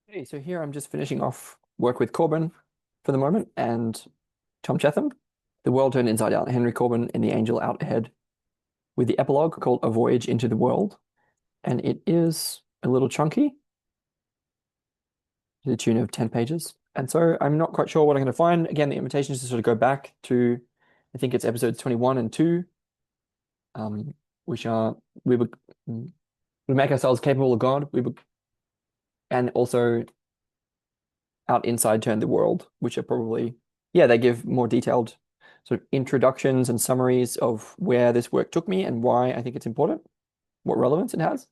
Hey, so here I'm just finishing off work with Corbin for the moment and Tom Cheetham, The World Turned Inside Out, Henry Corbin in The Angel Out Ahead, with the epilogue called A Voyage Into the World. And it is a little chunky, to the tune of 10 pages. And so I'm not quite sure what I'm going to find. Again, the invitation is to sort of go back to, I think it's episodes 21 and 2, which are, we make ourselves capable of God, and also Out Inside Turned the World, which are probably, yeah, they give more detailed sort of introductions and summaries of where this work took me and why I think it's important, what relevance it has.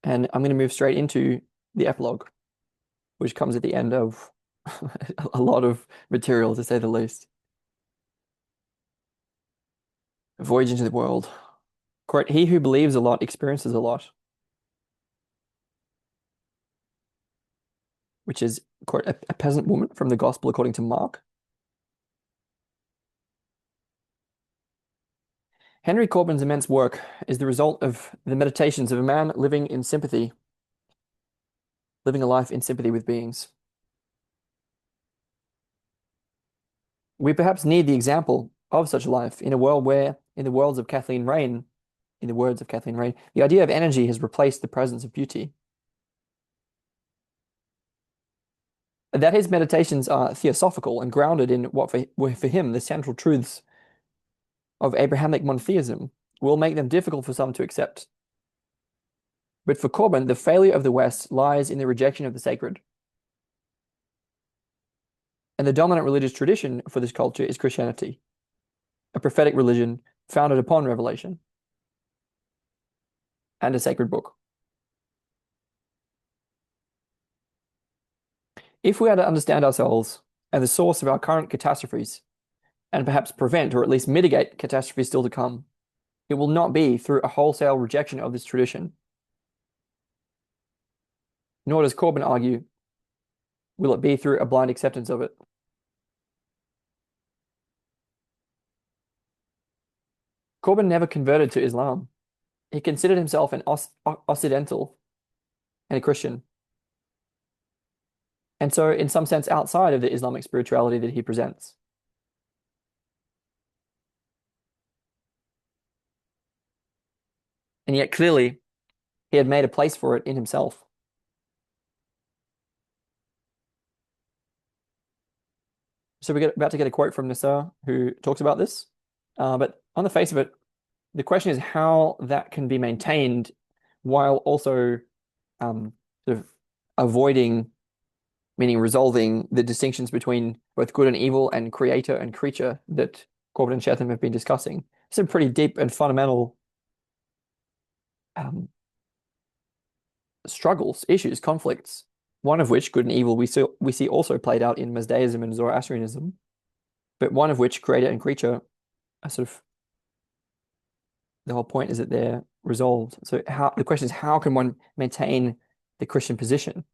And I'm going to move straight into the epilogue, which comes at the end of a lot of material, to say the least. Voyage into the world. Quote, he who believes a lot experiences a lot, which is, quote, a peasant woman from the Gospel according to Mark. Henry Corbin's immense work is the result of the meditations of a man living in sympathy, living a life in sympathy with beings. We perhaps need the example of such a life in a world where, in the words of Kathleen Rain, the idea of energy has replaced the presence of beauty. That his meditations are theosophical and grounded in what were for him the central truths of Abrahamic monotheism will make them difficult for some to accept. But for Corbin, the failure of the West lies in the rejection of the sacred. And the dominant religious tradition for this culture is Christianity, a prophetic religion founded upon revelation and a sacred book. If we are to understand ourselves and the source of our current catastrophes, and perhaps prevent or at least mitigate catastrophes still to come, it will not be through a wholesale rejection of this tradition. Nor does Corbin argue, will it be through a blind acceptance of it. Corbin never converted to Islam. He considered himself an Occidental and a Christian. And so, in some sense, outside of the Islamic spirituality that he presents. And yet, clearly, he had made a place for it in himself. So we're about to get a quote from Nasser, who talks about this. But on the face of it, the question is how that can be maintained while also sort of avoiding, meaning resolving the distinctions between both good and evil and creator and creature that Corbin and Cheetham have been discussing. Some pretty deep and fundamental struggles, issues, conflicts. One of which, good and evil, we see also played out in Mazdaism and Zoroastrianism, but one of which, creator and creature, are sort of the whole point is that they're resolved. So the question is, how can one maintain the Christian position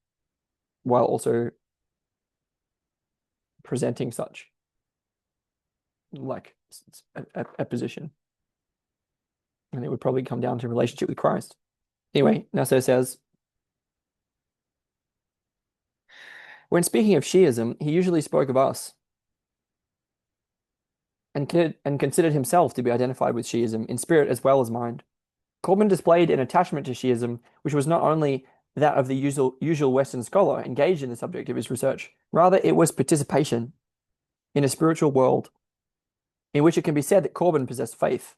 while also presenting such like a position? And it would probably come down to relationship with Christ. Anyway, Nasser says, when speaking of Shiism, he usually spoke of us and considered himself to be identified with Shiism in spirit as well as mind. Corbin displayed an attachment to Shiism, which was not only that of the usual Western scholar engaged in the subject of his research, rather it was participation in a spiritual world in which it can be said that Corbin possessed faith.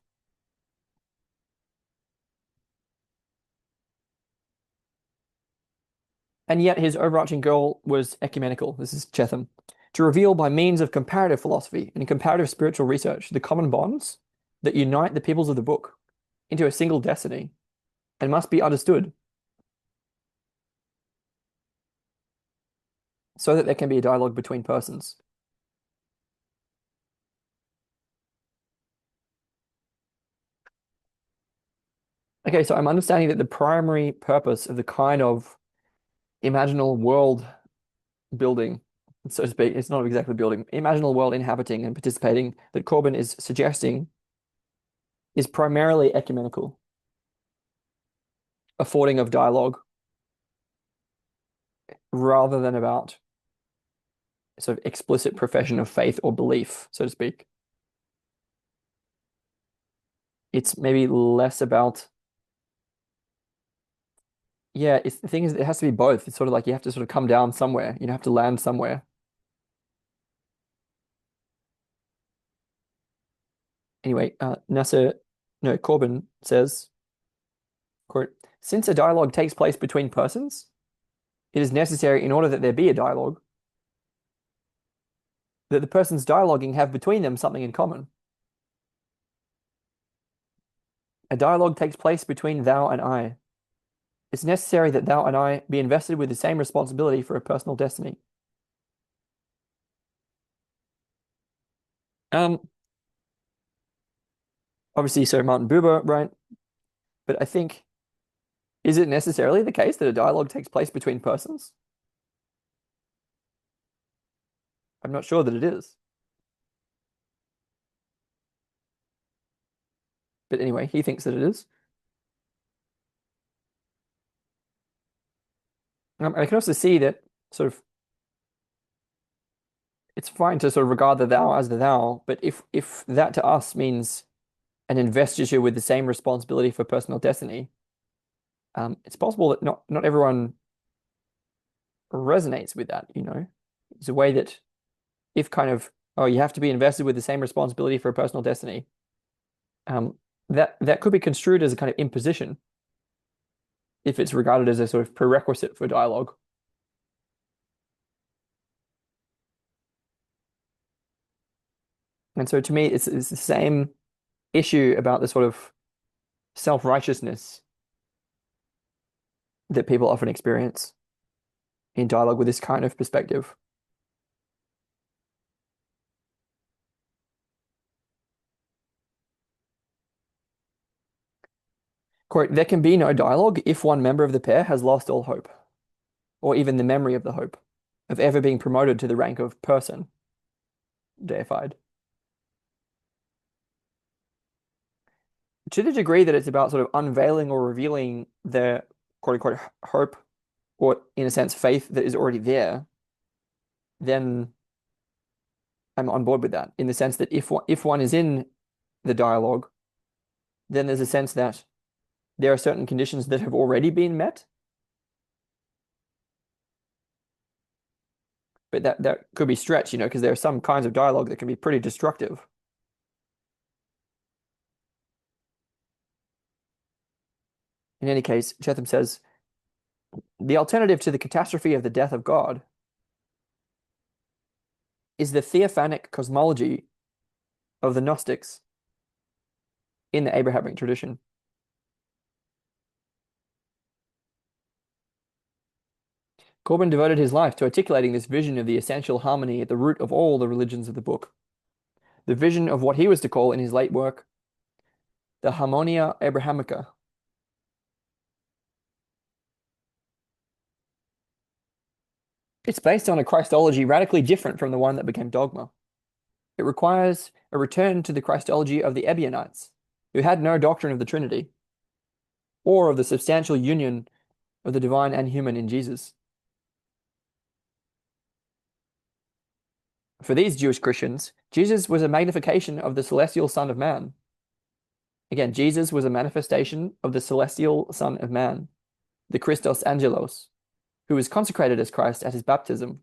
And yet his overarching goal was ecumenical. This is Cheetham, to reveal by means of comparative philosophy and comparative spiritual research the common bonds that unite the peoples of the book into a single destiny and must be understood so that there can be a dialogue between persons. Okay, so I'm understanding that the primary purpose of the kind of imaginal world building, so to speak, it's not exactly building, imaginal world inhabiting and participating that Corbin is suggesting is primarily ecumenical, affording of dialogue. rather than about sort of explicit profession of faith or belief, so to speak. It's maybe less about, yeah, it's the thing is it has to be both. It's sort of like you have to sort of come down somewhere, you have to land somewhere. Anyway, Corbin says, quote, since a dialogue takes place between persons, it is necessary in order that there be a dialogue that the persons dialoguing have between them something in common. A dialogue takes place between thou and I. It's necessary that thou and I be invested with the same responsibility for a personal destiny. Um, Obviously, so Martin Buber, right? But I think, is it necessarily the case that a dialogue takes place between persons? I'm not sure that it is. But anyway, he thinks that it is. I can also see that sort of it's fine to sort of regard the thou as the thou, but if that to us means an investiture with the same responsibility for personal destiny, it's possible that not everyone resonates with that, you know. It's a way that if kind of, oh, you have to be invested with the same responsibility for a personal destiny, um, that could be construed as a kind of imposition if it's regarded as a sort of prerequisite for dialogue. And so to me, it's the same issue about the sort of self-righteousness that people often experience in dialogue with this kind of perspective. Quote, there can be no dialogue if one member of the pair has lost all hope, or even the memory of the hope, of ever being promoted to the rank of person, deified. To the degree that it's about sort of unveiling or revealing the quote unquote hope, or in a sense, faith that is already there, then I'm on board with that. In the sense that if one is in the dialogue, then there's a sense that there are certain conditions that have already been met, but that could be stretched, you know, because there are some kinds of dialogue that can be pretty destructive. In any case, Cheetham says, the alternative to the catastrophe of the death of God is the theophanic cosmology of the Gnostics in the Abrahamic tradition. Corbin devoted his life to articulating this vision of the essential harmony at the root of all the religions of the book, the vision of what he was to call in his late work the Harmonia Abrahamica. It's based on a Christology radically different from the one that became dogma. It requires a return to the Christology of the Ebionites, who had no doctrine of the Trinity, or of the substantial union of the divine and human in Jesus. For these Jewish Christians, Jesus was a magnification of the celestial Son of Man. Again, Jesus was a manifestation of the celestial Son of Man, the Christos Angelos, who was consecrated as Christ at his baptism.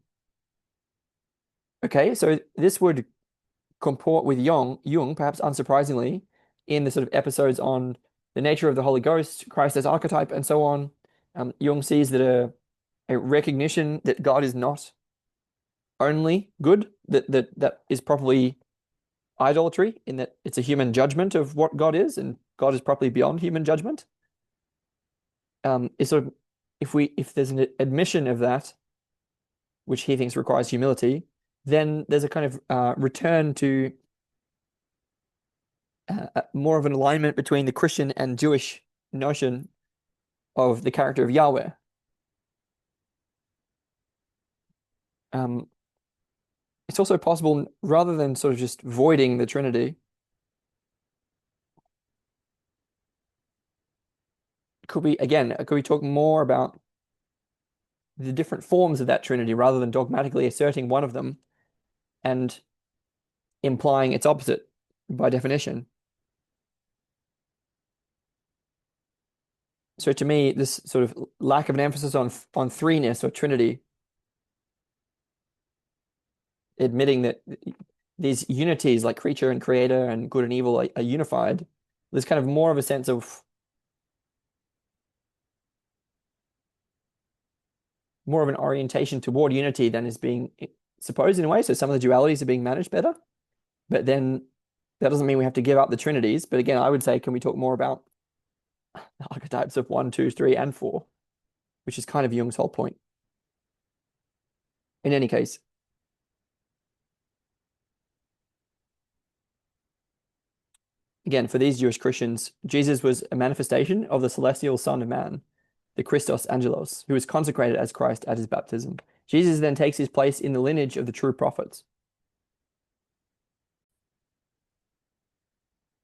Okay, so this would comport with Jung, perhaps unsurprisingly, in the sort of episodes on the nature of the Holy Ghost, Christ as archetype, and so on. Jung sees that a recognition that God is not only good, that is probably idolatry, in that it's a human judgment of what God is, and God is properly beyond human judgment. Is sort of if there's an admission of that, which he thinks requires humility, then there's a kind of return to more of an alignment between the Christian and Jewish notion of the character of Yahweh. It's also possible, rather than sort of just voiding the Trinity, could we talk more about the different forms of that Trinity rather than dogmatically asserting one of them and implying its opposite by definition. So to me, this sort of lack of an emphasis on threeness or Trinity, admitting that these unities like creature and creator and good and evil are unified, there's kind of more of a sense of more of an orientation toward unity than is being supposed in a way. So some of the dualities are being managed better, but then that doesn't mean we have to give up the trinities. But again, I would say, can we talk more about the archetypes of 1, 2, 3, and 4, which is kind of Jung's whole point. In any case, again, for these Jewish Christians, Jesus was a manifestation of the celestial Son of Man, the Christos Angelos, who was consecrated as Christ at his baptism. Jesus then takes his place in the lineage of the true prophets.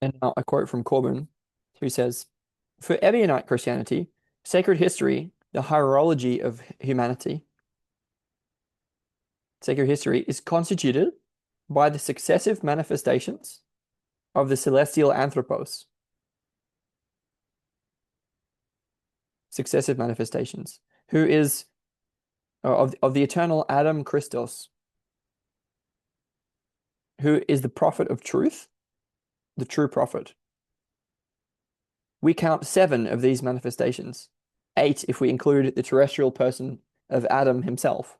And now a quote from Corbin, who says, for Ebionite Christianity, sacred history, the hierology of humanity, sacred history is constituted by the successive manifestations of the celestial anthropos. Successive manifestations, who is of the eternal Adam Christos, who is the prophet of truth, the true prophet. We count 7 of these manifestations, 8 if we include the terrestrial person of Adam himself.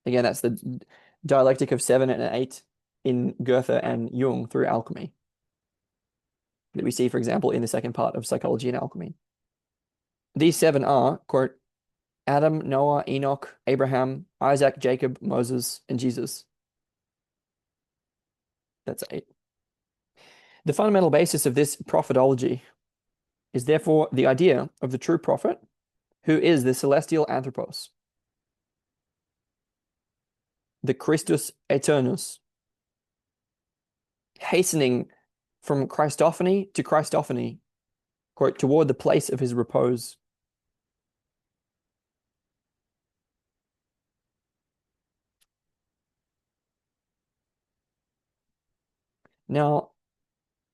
Again, that's the dialectic of 7 and 8 in Goethe and Jung through alchemy that we see, for example, in the second part of Psychology and Alchemy. These 7 are, quote, Adam, Noah, Enoch, Abraham, Isaac, Jacob, Moses, and Jesus. That's 8. The fundamental basis of this prophetology is therefore the idea of the true prophet, who is the celestial anthropos, the Christus Aeternus, hastening from Christophany to Christophany, quote, toward the place of his repose. Now,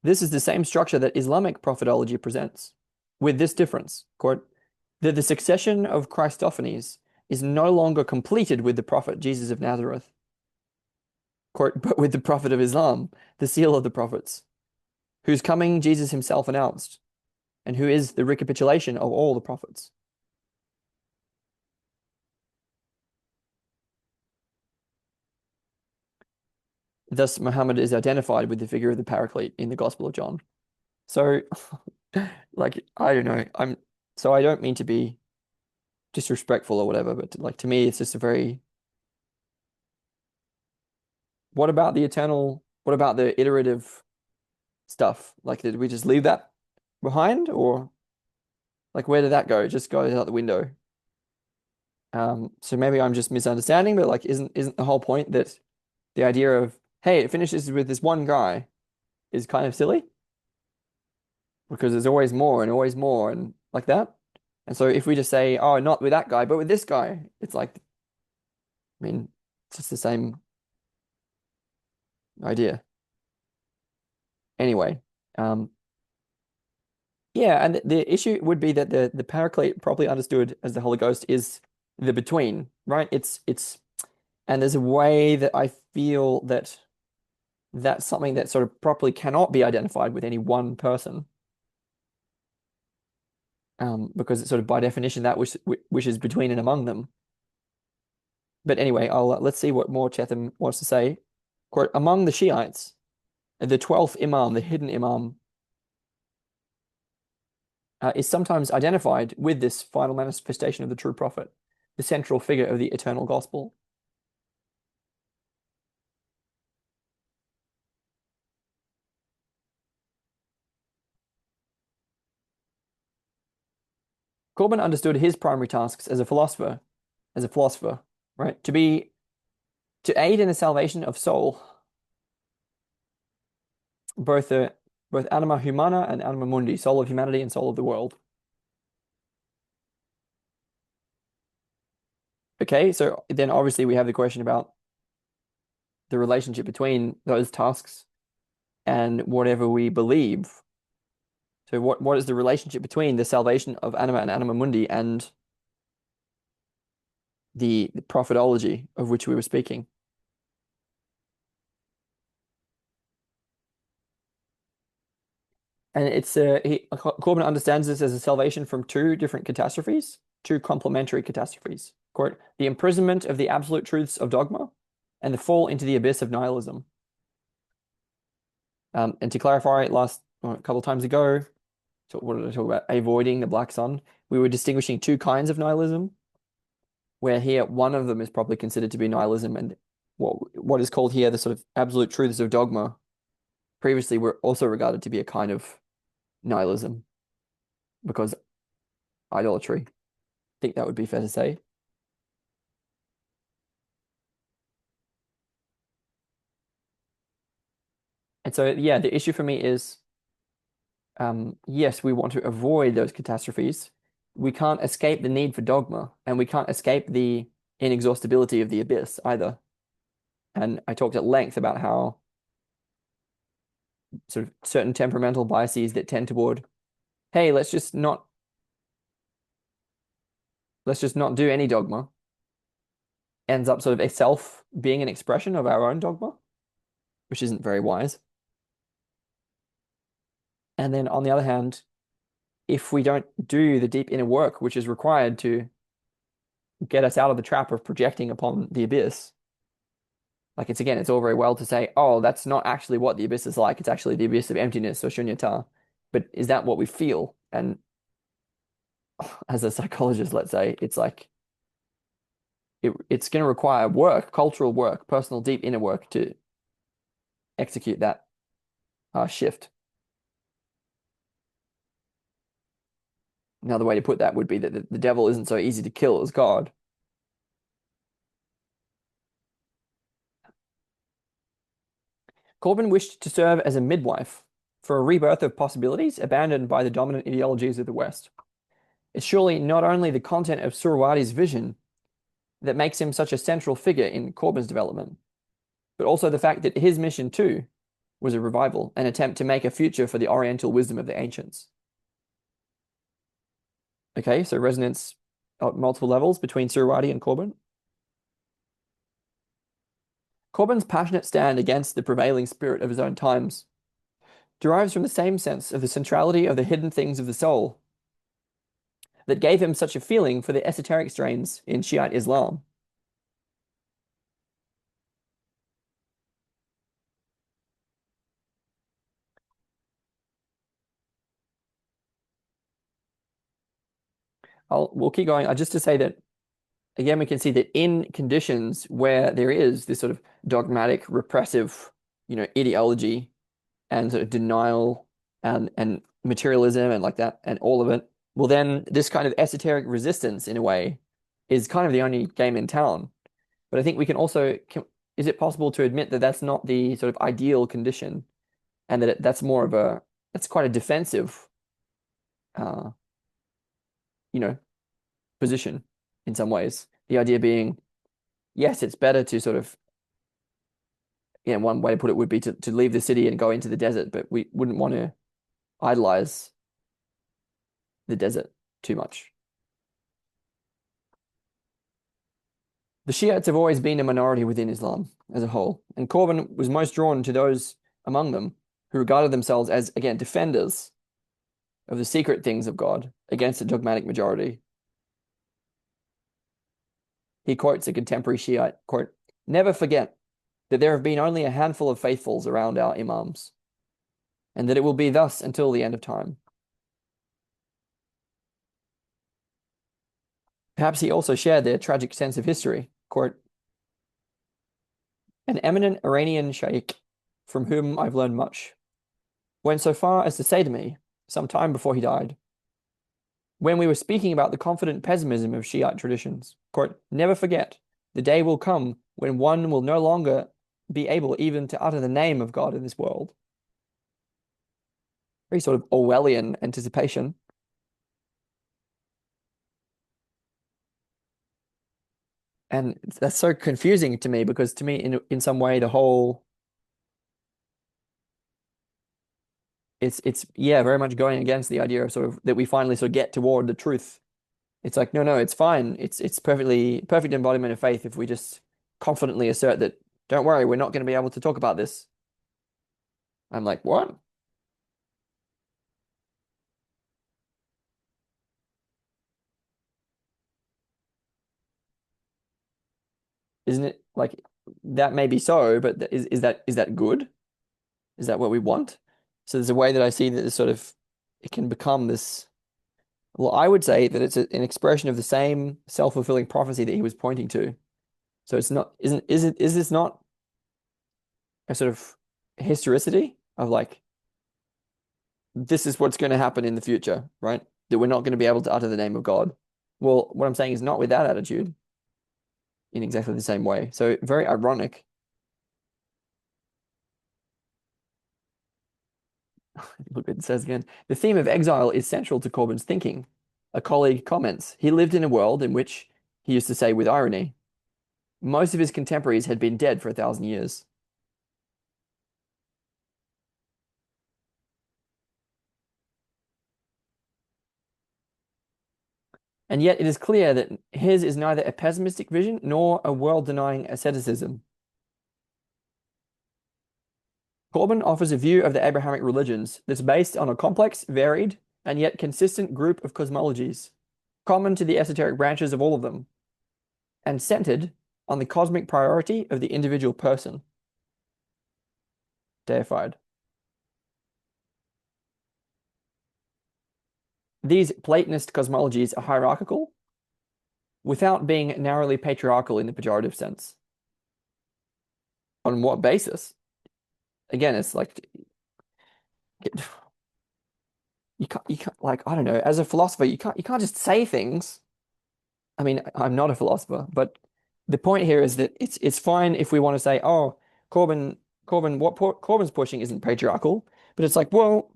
this is the same structure that Islamic prophetology presents, with this difference, quote, that the succession of Christophanies is no longer completed with the prophet Jesus of Nazareth, quote, but with the prophet of Islam, the seal of the prophets, whose coming Jesus himself announced, and who is the recapitulation of all the prophets. Thus, Muhammad is identified with the figure of the Paraclete in the Gospel of John. So, like, I don't know. I don't mean to be disrespectful or whatever, but like to me, it's just a very. What about the eternal? What about the iterative stuff? Like, did we just leave that behind, or like where did that go? It just goes out the window. So maybe I'm just misunderstanding, but like, isn't the whole point that the idea of, hey, it finishes with this one guy is kind of silly? Because there's always more and like that. And so if we just say, oh, not with that guy, but with this guy, it's like, I mean, it's just the same idea. Anyway, yeah, and the issue would be that the Paraclete, properly understood as the Holy Ghost, is the between, right? And there's a way that I feel that that's something that sort of properly cannot be identified with any one person. Because it's sort of by definition that which is between and among them. But anyway, let's see what more Cheetham wants to say. Quote, among the Shiites, the 12th Imam, the hidden Imam, is sometimes identified with this final manifestation of the true prophet, the central figure of the eternal gospel. Corbin understood his primary tasks as a philosopher, right? To aid in the salvation of soul, both anima humana and anima mundi, soul of humanity and soul of the world. Okay, so then obviously we have the question about the relationship between those tasks and whatever we believe. So what is the relationship between the salvation of anima and anima mundi and the prophetology of which we were speaking? And Corbin understands this as a salvation from two different catastrophes, two complementary catastrophes. Quote, the imprisonment of the absolute truths of dogma and the fall into the abyss of nihilism. And to clarify, a couple of times ago, so what did I talk about? Avoiding the black sun. We were distinguishing two kinds of nihilism, where here one of them is probably considered to be nihilism, and what is called here the sort of absolute truths of dogma previously were also regarded to be a kind of nihilism because idolatry. I think that would be fair to say. And so, yeah, the issue for me is, yes, we want to avoid those catastrophes. We can't escape the need for dogma, and we can't escape the inexhaustibility of the abyss either. And I talked at length about how sort of certain temperamental biases that tend toward, hey, let's just not do any dogma, ends up sort of itself being an expression of our own dogma, which isn't very wise. And then on the other hand, if we don't do the deep inner work which is required to get us out of the trap of projecting upon the abyss, like it's all very well to say, oh, that's not actually what the abyss is like. It's actually the abyss of emptiness or shunyata. But is that what we feel? And as a psychologist, let's say, it's like it's going to require work, cultural work, personal deep inner work to execute that shift. Another way to put that would be that the devil isn't so easy to kill as God. Corbin wished to serve as a midwife for a rebirth of possibilities abandoned by the dominant ideologies of the West. It's surely not only the content of Surawati's vision that makes him such a central figure in Corbin's development, but also the fact that his mission too was a revival, an attempt to make a future for the Oriental wisdom of the ancients. Okay, so resonance at multiple levels between Surawati and Corbin. Corbin's passionate stand against the prevailing spirit of his own times derives from the same sense of the centrality of the hidden things of the soul that gave him such a feeling for the esoteric strains in Shiite Islam. We'll keep going. Just to say that again, we can see that in conditions where there is this sort of dogmatic, repressive, ideology and sort of denial and materialism and like that and all of it, well, then this kind of esoteric resistance in a way is kind of the only game in town. But I think we can also, is it possible to admit that that's not the sort of ideal condition and that that's quite a defensive, uh, you know, position in some ways. The idea being, yes, it's better to sort of, one way to put it would be to leave the city and go into the desert, but we wouldn't want to idolize the desert too much. The Shiites have always been a minority within Islam as a whole, and Corbin was most drawn to those among them who regarded themselves as, again, defenders of the secret things of God against a dogmatic majority. He quotes a contemporary Shiite, quote, never forget that there have been only a handful of faithfuls around our imams, and that it will be thus until the end of time. Perhaps he also shared their tragic sense of history. Quote, an eminent Iranian sheikh from whom I've learned much went so far as to say to me, some time before he died, when we were speaking about the confident pessimism of Shiite traditions, quote, never forget, the day will come when one will no longer be able even to utter the name of God in this world. Very sort of Orwellian anticipation. And that's so confusing to me because to me, in some way, the whole it's yeah, very much going against the idea of sort of that we finally sort of get toward the truth. It's like, no, it's fine. It's perfect embodiment of faith if we just confidently assert that, don't worry, we're not going to be able to talk about this. I'm like, what? Isn't it like that may be so, but is that good? Is that what we want? So there's a way that I see that this sort of it can become this. Well, I would say that it's an expression of the same self-fulfilling prophecy that he was pointing to. So it's not, isn't, is this not a sort of historicity of like, this is what's going to happen in the future, right? That we're not going to be able to utter the name of God. Well, what I'm saying is not with that attitude in exactly the same way. So very ironic. Look, it says again, the theme of exile is central to Corbin's thinking. A colleague comments, he lived in a world in which, he used to say with irony, most of his contemporaries had been dead for 1,000 years. And yet it is clear that his is neither a pessimistic vision nor a world-denying asceticism. Corbin offers a view of the Abrahamic religions that's based on a complex, varied, and yet consistent group of cosmologies, common to the esoteric branches of all of them, and centered on the cosmic priority of the individual person, deified. These Platonist cosmologies are hierarchical without being narrowly patriarchal in the pejorative sense. On what basis? Again, it's like you can't like I don't know, as a philosopher, you can't just say things. I mean, I'm not a philosopher, but the point here is that it's fine if we want to say, oh, Corbin, Corbin's pushing isn't patriarchal, but it's like, well,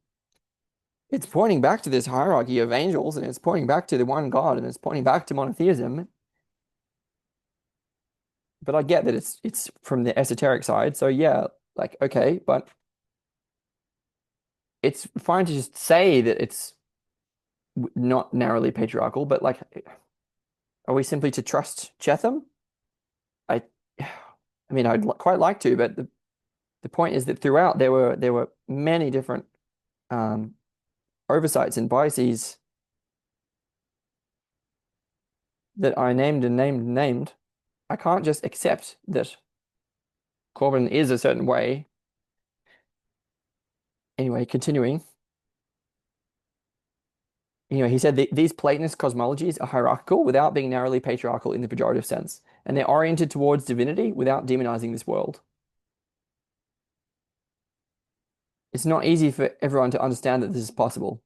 it's pointing back to this hierarchy of angels, and it's pointing back to the one God, and it's pointing back to monotheism. But I get that it's from the esoteric side, so yeah, like okay, but it's fine to just say that it's not narrowly patriarchal, but like, are we simply to trust Cheetham? I, I mean, I'd quite like to, but the point is that throughout there were many different um, oversights and biases that I named and named and named. I can't just accept that Corbin is a certain way. Anyway, continuing. Anyway, he said these Platonist cosmologies are hierarchical without being narrowly patriarchal in the pejorative sense, and they're oriented towards divinity without demonizing this world. It's not easy for everyone to understand that this is possible.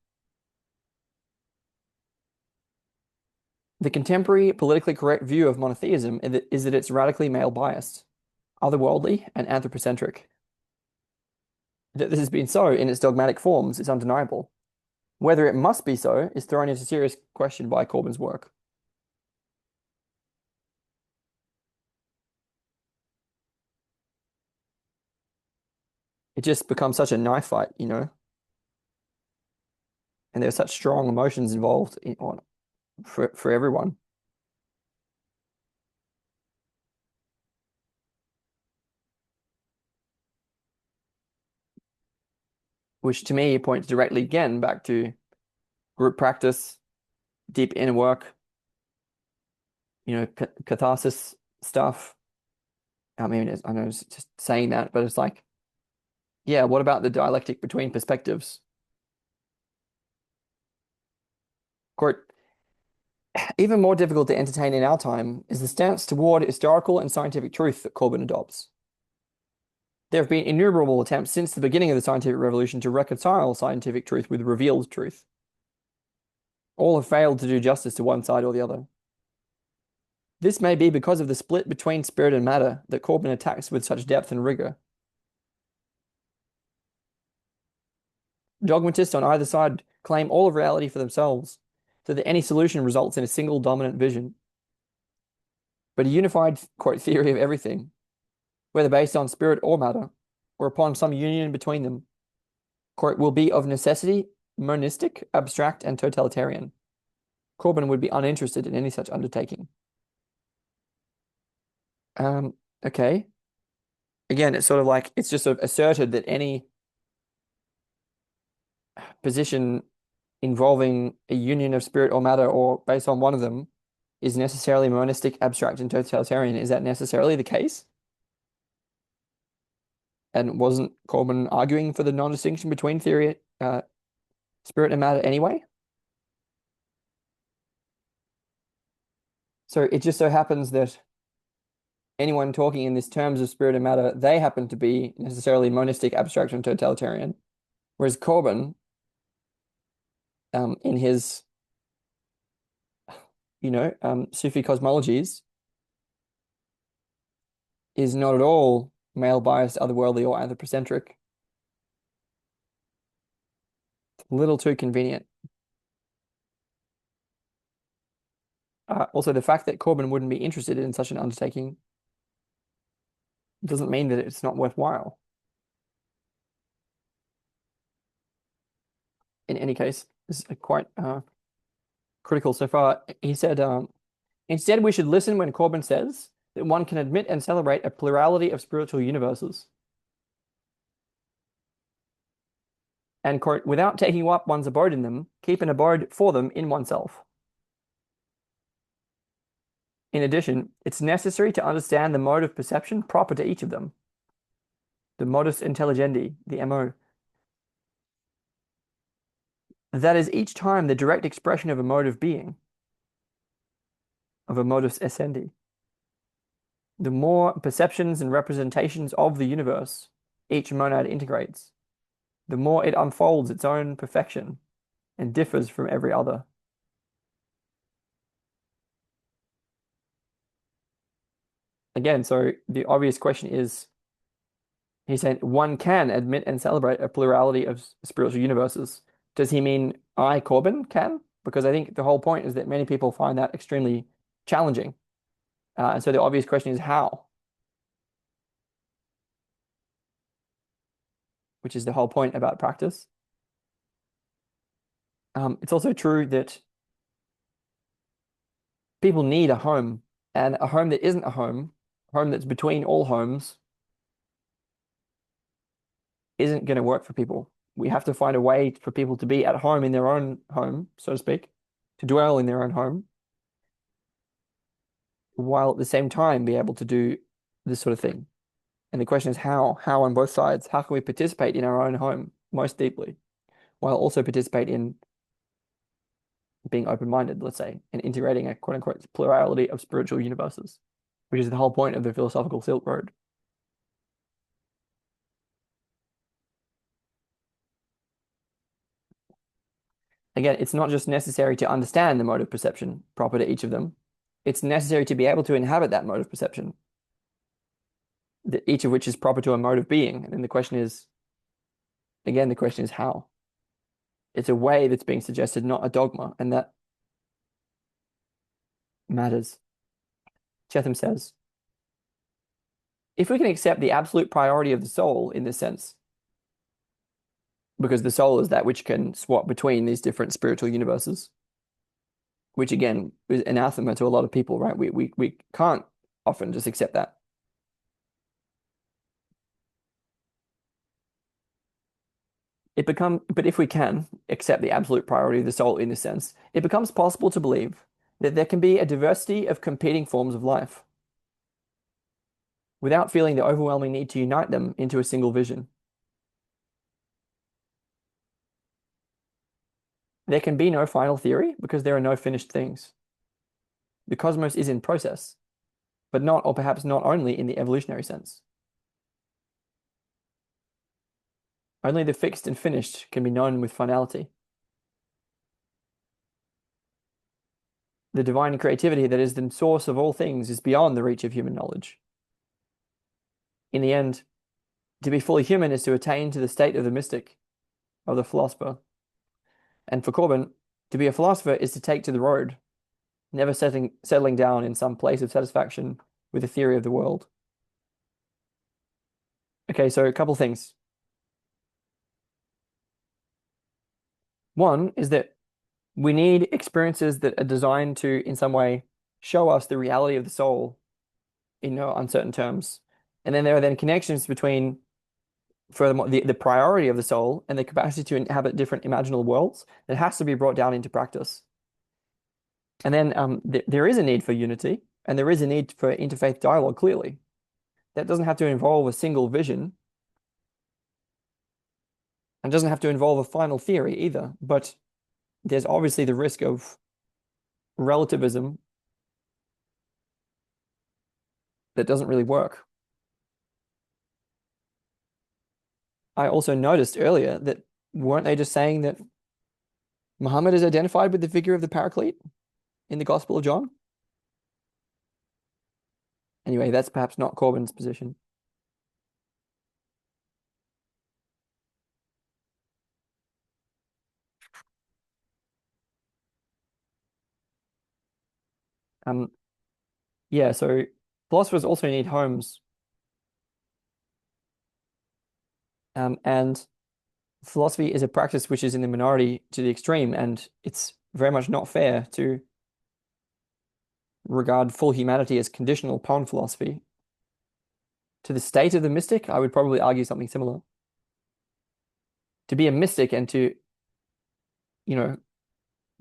The contemporary politically correct view of monotheism is that it's radically male biased, otherworldly, and anthropocentric. That this has been so in its dogmatic forms is undeniable. Whether it must be so is thrown into serious question by Corbin's work. It just becomes such a knife fight, and there's such strong emotions involved for everyone, which to me points directly again back to group practice, deep inner work, catharsis stuff. I mean, I know it's just saying that, but it's like, yeah, what about the dialectic between perspectives? Quote, even more difficult to entertain in our time is the stance toward historical and scientific truth that Corbin adopts. There have been innumerable attempts since the beginning of the scientific revolution to reconcile scientific truth with revealed truth. All have failed to do justice to one side or the other. This may be because of the split between spirit and matter that Corbin attacks with such depth and rigor. Dogmatists on either side claim all of reality for themselves, so that any solution results in a single dominant vision. But a unified, quote, theory of everything, whether based on spirit or matter, or upon some union between them, quote, will be of necessity monistic, abstract, and totalitarian. Corbin would be uninterested in any such undertaking. Okay. Again, it's sort of like it's just sort of asserted that any position involving a union of spirit or matter or based on one of them is necessarily monistic, abstract, and totalitarian. Is that necessarily the case? And wasn't Corbin arguing for the non-distinction between theory, spirit and matter anyway? So it just so happens that anyone talking in these terms of spirit and matter, they happen to be necessarily monistic, abstract, and totalitarian. Whereas Corbin, in his, Sufi cosmologies, is not at all male biased, otherworldly, or anthropocentric. It's a little too convenient. Also, the fact that Corbin wouldn't be interested in such an undertaking doesn't mean that it's not worthwhile. In any case, this is quite critical so far. He said, instead, we should listen when Corbin says that one can admit and celebrate a plurality of spiritual universes. And, quote, without taking up one's abode in them, keep an abode for them in oneself. In addition, it's necessary to understand the mode of perception proper to each of them, the modus intelligendi, the MO. That is each time the direct expression of a mode of being, of a modus essendi. The more perceptions and representations of the universe each monad integrates, the more it unfolds its own perfection and differs from every other. Again, so the obvious question is, he's saying one can admit and celebrate a plurality of spiritual universes. Does he mean I, Corbin, can? Because I think the whole point is that many people find that extremely challenging. And so the obvious question is how? Which is the whole point about practice. It's also true that people need a home, and a home that isn't a home that's between all homes, isn't going to work for people. We have to find a way for people to be at home in their own home, so to speak, to dwell in their own home, while at the same time be able to do this sort of thing. And the question is how? How on both sides? How can we participate in our own home most deeply, while also participate in being open-minded, let's say, and integrating a quote-unquote plurality of spiritual universes, which is the whole point of the philosophical Silk Road. Again, it's not just necessary to understand the mode of perception proper to each of them. It's necessary to be able to inhabit that mode of perception, each of which is proper to a mode of being. And then the question is, again, the question is how? It's a way that's being suggested, not a dogma, and that matters. Cheetham says, if we can accept the absolute priority of the soul in this sense, because the soul is that which can swap between these different spiritual universes, which again is anathema to a lot of people, right? We can't often just accept that. But if we can accept the absolute priority of the soul in this sense, it becomes possible to believe that there can be a diversity of competing forms of life without feeling the overwhelming need to unite them into a single vision. There can be no final theory because there are no finished things. The cosmos is in process, but not, or perhaps not only in the evolutionary sense. Only the fixed and finished can be known with finality. The divine creativity that is the source of all things is beyond the reach of human knowledge. In the end, to be fully human is to attain to the state of the mystic, of the philosopher. And for Corbin, to be a philosopher is to take to the road, never settling down in some place of satisfaction with a theory of the world. Okay, so a couple things. One is that we need experiences that are designed to, in some way, show us the reality of the soul in no uncertain terms. And then there are then connections between, furthermore, the priority of the soul and the capacity to inhabit different imaginal worlds that has to be brought down into practice. And then there is a need for unity, and there is a need for interfaith dialogue, clearly. That doesn't have to involve a single vision, and doesn't have to involve a final theory either. But there's obviously the risk of relativism that doesn't really work. I also noticed earlier that weren't they just saying that Muhammad is identified with the figure of the Paraclete in the Gospel of John? Anyway, that's perhaps not Corbin's position. Um, yeah, so philosophers also need homes. And philosophy is a practice which is in the minority to the extreme, and it's very much not fair to regard full humanity as conditional upon philosophy. To the state of the mystic, I would probably argue something similar. To be a mystic and to, you know,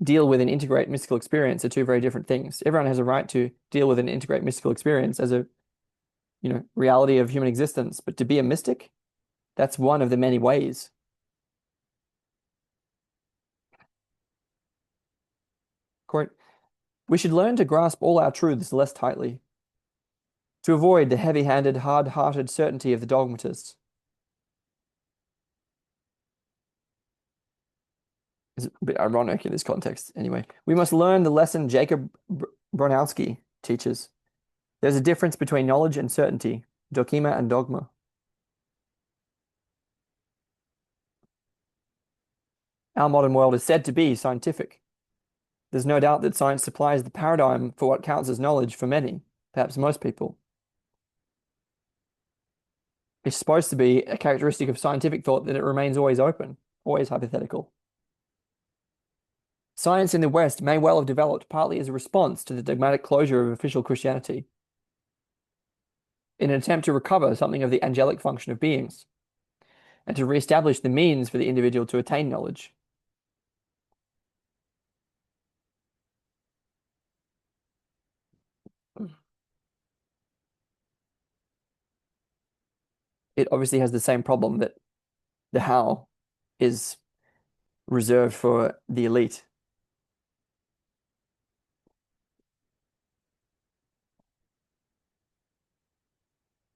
deal with and integrate mystical experience are two very different things. Everyone has a right to deal with and integrate mystical experience as a, reality of human existence. But to be a mystic, that's one of the many ways. Quote, we should learn to grasp all our truths less tightly, to avoid the heavy-handed, hard-hearted certainty of the dogmatist. It's a bit ironic in this context. Anyway, we must learn the lesson Jacob Bronowski teaches. There's a difference between knowledge and certainty, dokima and dogma. Our modern world is said to be scientific. There's no doubt that science supplies the paradigm for what counts as knowledge for many, perhaps most people. It's supposed to be a characteristic of scientific thought that it remains always open, always hypothetical. Science in the West may well have developed partly as a response to the dogmatic closure of official Christianity, in an attempt to recover something of the angelic function of beings, and to re-establish the means for the individual to attain knowledge. It obviously has the same problem that the how is reserved for the elite.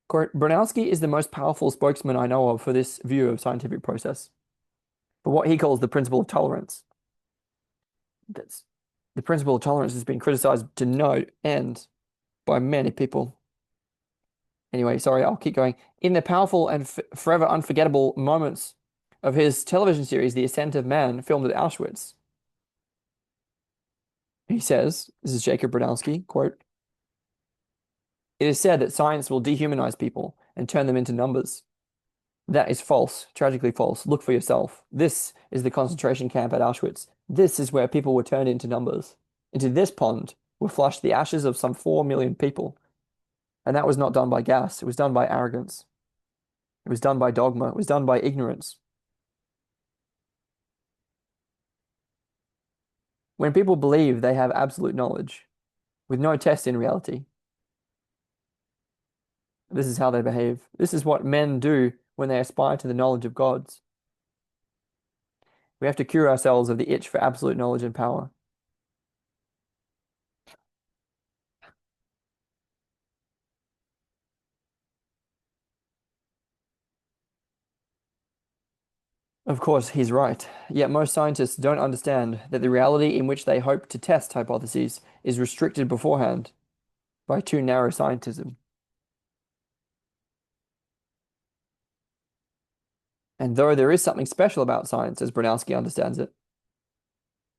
Bronowski is the most powerful spokesman I know of for this view of scientific process, for what he calls the principle of tolerance. That's the principle of tolerance has been criticized to no end by many people. Anyway, sorry, I'll keep going. In the powerful and forever unforgettable moments of his television series, The Ascent of Man, filmed at Auschwitz, he says, this is Jacob Bronowski, quote, it is said that science will dehumanize people and turn them into numbers. That is false, tragically false. Look for yourself. This is the concentration camp at Auschwitz. This is where people were turned into numbers. Into this pond were flushed the ashes of some 4 million people. And that was not done by gas. It was done by arrogance. It was done by dogma. It was done by ignorance. When people believe they have absolute knowledge, with no test in reality, this is how they behave. This is what men do when they aspire to the knowledge of gods. We have to cure ourselves of the itch for absolute knowledge and power. Of course, he's right. Yet most scientists don't understand that the reality in which they hope to test hypotheses is restricted beforehand by too narrow scientism. And though there is something special about science, as Bronowski understands it,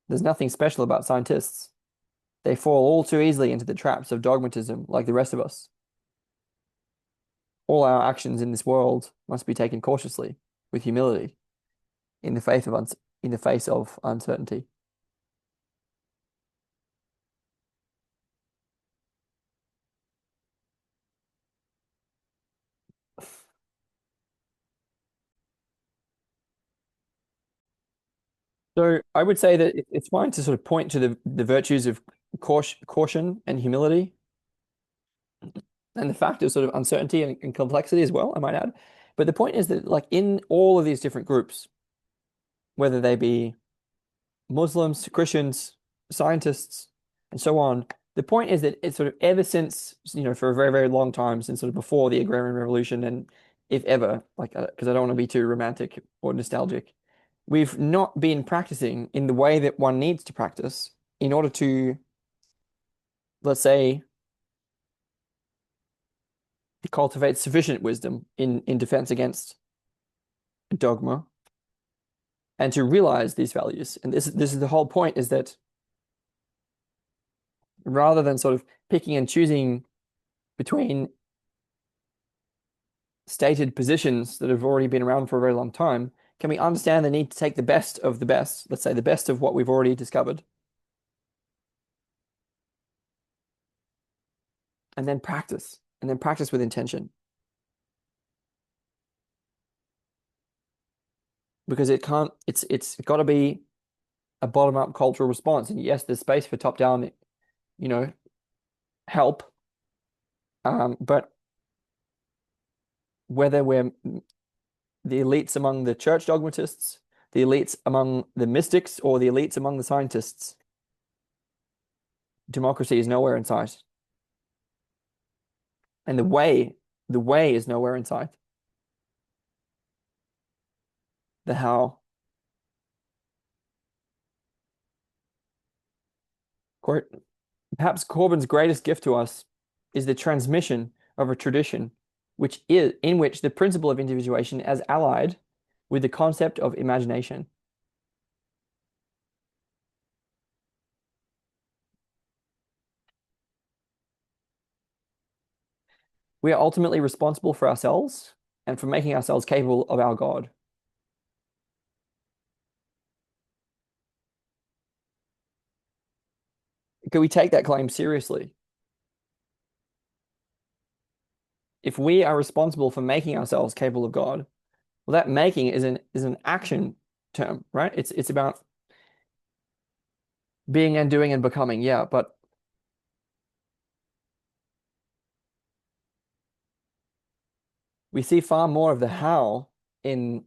there's nothing special about scientists. They fall all too easily into the traps of dogmatism like the rest of us. All our actions in this world must be taken cautiously, with humility, in the in the face of uncertainty. So I would say that it's fine to sort of point to the virtues of caution and humility, and the fact of sort of uncertainty and complexity as well, I might add. But the point is that, like, in all of these different groups, whether they be Muslims, Christians, scientists, and so on, the point is that it's sort of ever since, for a very, very long time, since sort of before the Agrarian Revolution, and if ever, like, because I don't want to be too romantic or nostalgic, we've not been practicing in the way that one needs to practice in order to, let's say, cultivate sufficient wisdom in defense against dogma and to realize these values. And this is the whole point, is that rather than sort of picking and choosing between stated positions that have already been around for a very long time, can we understand the need to take the best of the best, let's say the best of what we've already discovered, and then practice with intention. Because it's got to be a bottom-up cultural response. And yes, there's space for top-down, you know, help. But whether we're the elites among the church dogmatists, the elites among the mystics, or the elites among the scientists, democracy is nowhere in sight. And the way is nowhere in sight. The how. Quote, perhaps Corbin's greatest gift to us is the transmission of a tradition in which the principle of individuation is allied with the concept of imagination. We are ultimately responsible for ourselves and for making ourselves capable of our God. Can we take that claim seriously? If we are responsible for making ourselves capable of God, well, that making is an action term, right? It's about being and doing and becoming, yeah, but we see far more of the how in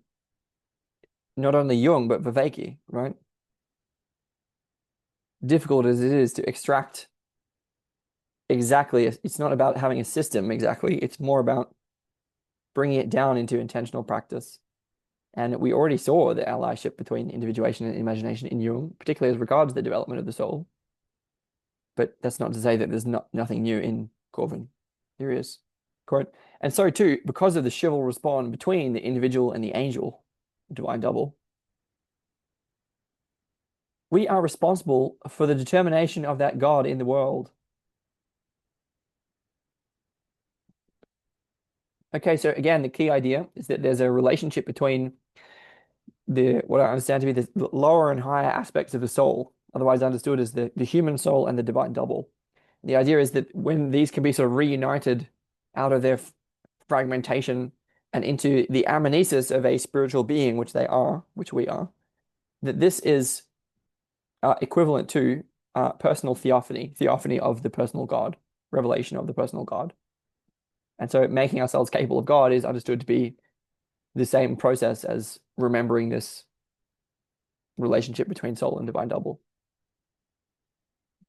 not only Jung but Viveki, right? Difficult as it is to extract exactly, it's not about having a system exactly. It's more about bringing it down into intentional practice. And we already saw the allyship between individuation and imagination in Jung, particularly as regards the development of the soul. But that's not to say that there's nothing new in Corbin. There is. Quote, and so too, because of the chivalrous bond between the individual and the angel, divine double, we are responsible for the determination of that God in the world. Okay, so again, the key idea is that there's a relationship between what I understand to be the lower and higher aspects of the soul, otherwise understood as the human soul and the divine double. The idea is that when these can be sort of reunited out of their fragmentation and into the amnesis of a spiritual being, which they are, which we are, that this is equivalent to personal theophany of the personal God, revelation of the personal God. And so making ourselves capable of God is understood to be the same process as remembering this relationship between soul and divine double,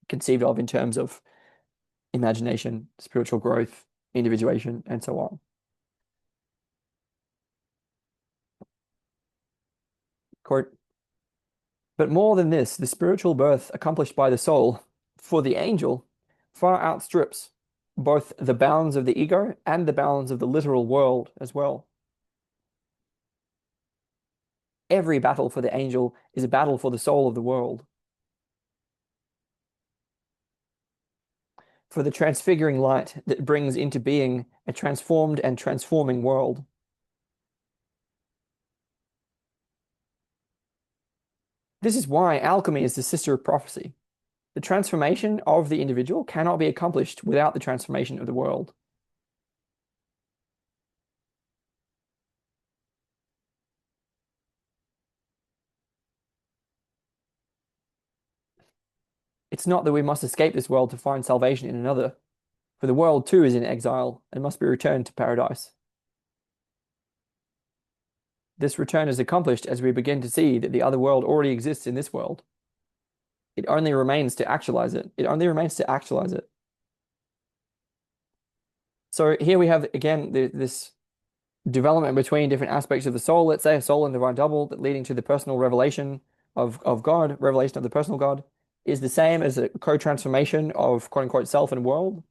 conceived of in terms of imagination, spiritual growth, individuation, and so on. Quote, but more than this, the spiritual birth accomplished by the soul for the angel far outstrips both the bounds of the ego and the bounds of the literal world as well. Every battle for the angel is a battle for the soul of the world. for the transfiguring light that brings into being a transformed and transforming world. This is why alchemy is the sister of prophecy. The transformation of the individual cannot be accomplished without the transformation of the world. It's not that we must escape this world to find salvation in another, for the world too is in exile and must be returned to paradise. This return is accomplished as we begin to see that the other world already exists in this world. It only remains to actualize it. It only remains to actualize it. So here we have again this development between different aspects of the soul. Let's say a soul and divine double that leading to the personal revelation of God, revelation of the personal God, is the same as a co-transformation of quote unquote self and world,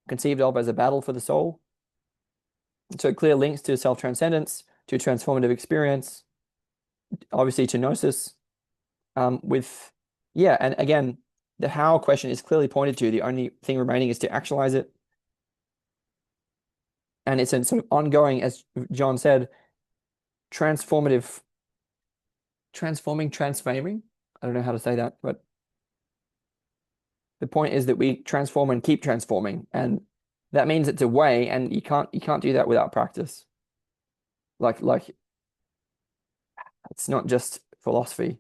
conceived of as a battle for the soul. So clear links to self-transcendence, to transformative experience, obviously to gnosis, with yeah, and again, the how question is clearly pointed to. The only thing remaining is to actualize it. And it's a sort of ongoing, as John said, transformative, transforming. I don't know how to say that, but the point is that we transform and keep transforming, and that means it's a way, and you can't do that without practice. Like it's not just philosophy.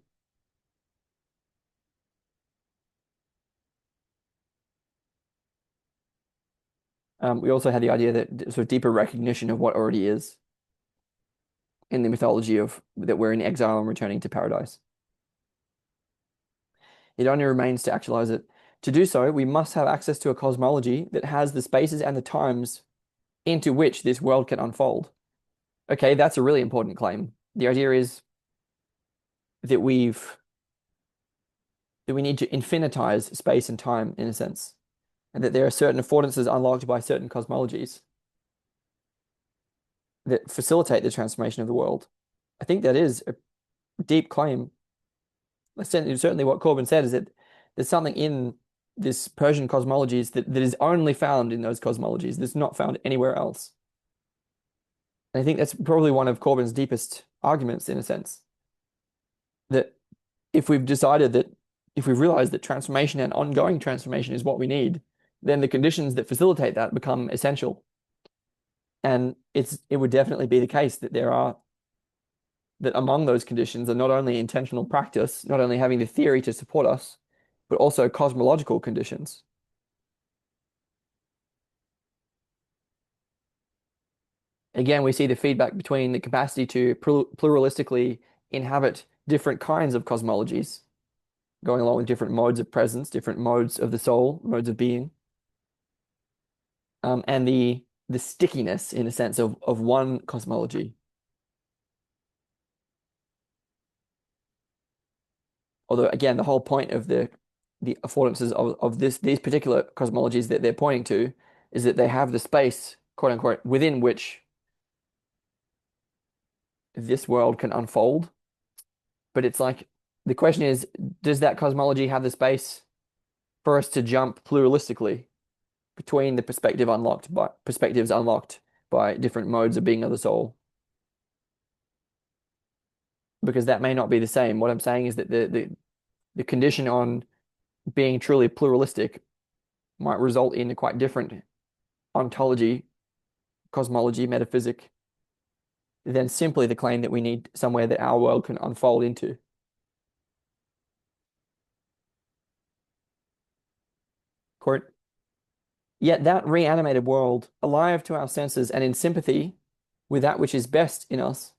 We also had the idea that sort of deeper recognition of what already is in the mythology of that we're in exile and returning to paradise. It only remains to actualize it. To do so, we must have access to a cosmology that has the spaces and the times into which this world can unfold. Okay, that's a really important claim. The idea is that we need to infinitize space and time in a sense, and that there are certain affordances unlocked by certain cosmologies that facilitate the transformation of the world. I think that is a deep claim. Certainly what Corbin said is that there's something in this Persian cosmologies that is only found in those cosmologies, that's not found anywhere else. And I think that's probably one of Corbin's deepest arguments, in a sense, that if we've realized that transformation and ongoing transformation is what we need, then the conditions that facilitate that become essential. And it would definitely be the case that that among those conditions are not only intentional practice, not only having the theory to support us, but also cosmological conditions. Again, we see the feedback between the capacity to pluralistically inhabit different kinds of cosmologies, going along with different modes of presence, different modes of the soul, modes of being, and the stickiness, in a sense, of one cosmology. Although, again, the whole point of the affordances of these particular cosmologies that they're pointing to is that they have the space, quote unquote, within which this world can unfold. But it's like the question is, does that cosmology have the space for us to jump pluralistically between the perspectives unlocked by different modes of being of the soul? Because that may not be the same. What I'm saying is that the condition on being truly pluralistic might result in a quite different ontology, cosmology, metaphysic, than simply the claim that we need somewhere that our world can unfold into. Quote, yet that reanimated world, alive to our senses and in sympathy with that which is best in us,